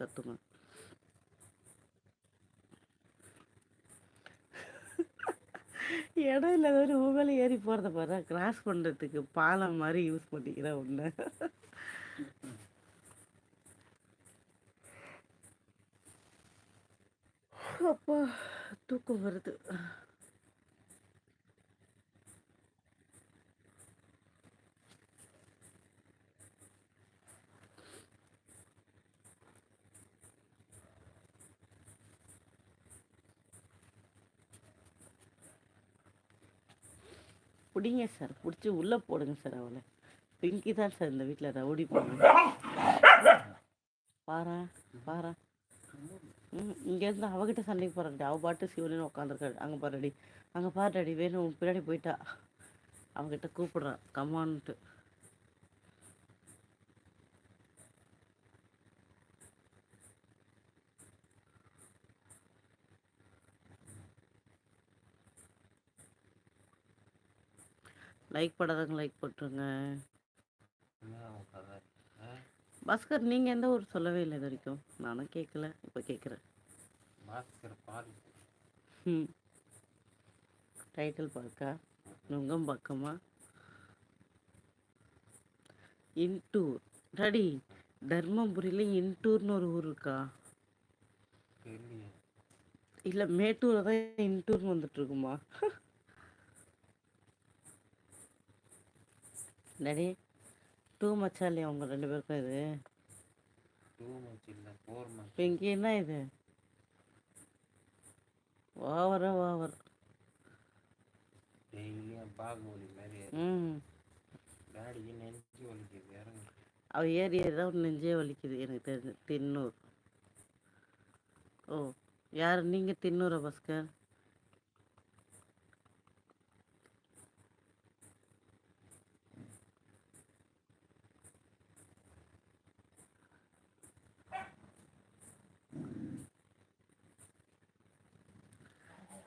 கத்துங்க. இடம் இல்லாதவரு உன் மேல ஏறி போறத பாரு, கிராஸ் பண்றதுக்கு பாலம் மாதிரி யூஸ் பண்ணிக்கிறேன் உன்னை. அப்பா தூக்கம் வருது. பிடிங்க சார், பிடிச்சி உள்ளே போடுங்க சார் அவளை. பிங்கி தான் சார் இந்த வீட்டில் ரவுடி போடுங்க. பாரா பாரா. இங்கேருந்து அவகிட்ட சண்டைக்கு போகிறாடி. அவள் பாட்டு சிவனின்னு உட்காந்துருக்காடி. அங்கே பாருடி, அங்கே பாருடி, வேணும் பின்னாடி போயிட்டா. அவகிட்ட கூப்பிடுறான் கம்மான்ட்டு. லைக் பண்ணாதவங்க லைக் போட்டுருங்க. பாஸ்கர், நீங்கள் எந்த ஊர் சொல்லவே இல்லை இது வரைக்கும். நானும் கேட்கல, இப்போ கேட்குறேன். டைட்டில் பார்க்கா நுங்கம் பக்கமா இன்டூர். டாடி, தர்மபுரியில் இன்டூர்னு ஒரு ஊர் இருக்கா? இல்லை, மேட்டூரை தான் இன்டூர்னு வந்துட்டுருக்குமா? டாடி, டூ மச்சா இல்லையா உங்கள் 2 பேருக்கும் இது? இப்போ இங்கே என்ன இது? ஓவரா ஓவர். அவ ஏறி ஏறிதான் நெஞ்சே வலிக்குது எனக்கு தெரிஞ்சு. தின்னூர். ஓ, யார் நீங்கள்? தின்னூரா பாஸ்கர்?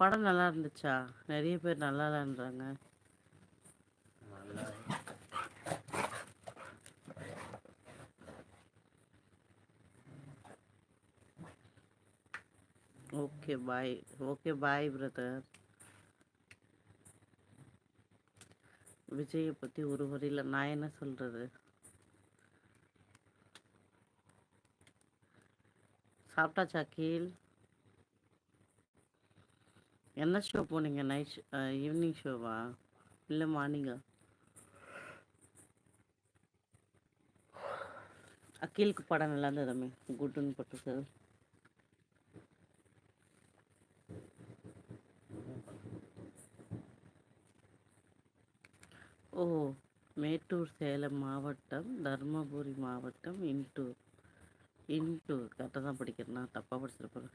படம் நல்லா இருந்துச்சா? நிறைய பேர் நல்லா இல்லைன்றாங்க. Okay bye. Okay bye brother. விஜயை பற்றி ஒரு வரியில் நான் என்ன சொல்கிறது? சாப்பிட்டாச்சா கீழ்? என்ன ஷோ போனீங்க? நைட் ஈவினிங் ஷோவா இல்லை மார்னிங்கா? அக்கீலுக்கு படம் நல்லா இருந்ததாமே, குட்டுன்னு போட்டு சார். ஓ, மேட்டூர் சேலம் மாவட்டம், தர்மபுரி மாவட்டம், இன்டூர். இன்டூர் கரெக்டாக தான் படிக்கிறேன், நான் தப்பாக படிச்சிருப்பேன்.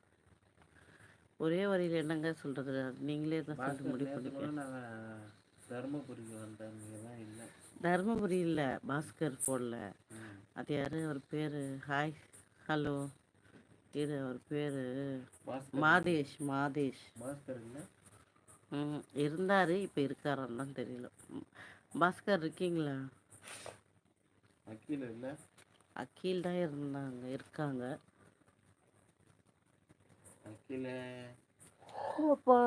ஒரே வரியில் என்னங்க சொல்கிறது? நீங்களே தான் சொல்லிட்டு முடிவு பண்ணிக்கலாம். தர்மபுரிக்கு வந்தாங்க இல்லை, தர்மபுரி இல்லை, பாஸ்கர் போடல. அது யார் அவர் பேர்? ஹாய் ஹலோ, இது அவர் பேர் மாதேஷ். மாதேஷ் பாஸ்கர் இல்லை. இருந்தார், இப்போ இருக்காரான்னு தான் தெரியல. பாஸ்கர் இருக்கீங்களா? அக்கீல் இல்லை, அக்கீல் தான் இருந்தாங்க, இருக்காங்க. அப்பா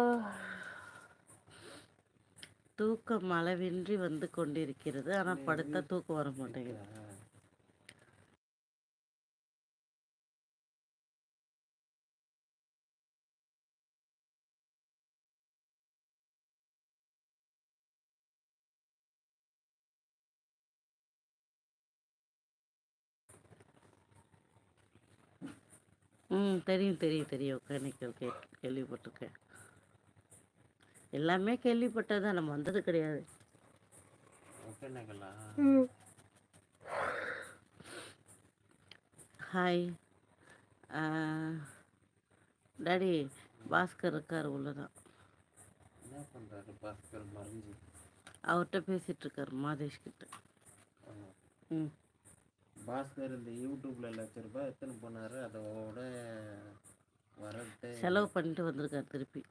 தூக்கம் அளவின்றி வந்து கொண்டிருக்கிறது. ஆனால் படுத்தா தூக்கம் வர மாட்டேங்குது. தெரியும் தெரியும் தெரியும். ஒகேனக்கல் கேள்விப்பட்டிருக்கேன். எல்லாமே கேள்விப்பட்டதான், நம்ம வந்தது கிடையாது. ஹாய் டாடி, பாஸ்கர் இருக்கார் உள்ளதான். என்ன பண்ணுறாரு பாஸ்கர்? மறைஞ்சு அவர்கிட்ட பேசிகிட்டு இருக்கார், மாதேஷ் கிட்ட. பாஸ்கர் இந்த யூடியூப்ல ₹1,00,000 எத்தனை போனாரு, அதோட வரட்டு செலவு பண்ணிட்டு வந்திருக்காரு திருப்பி.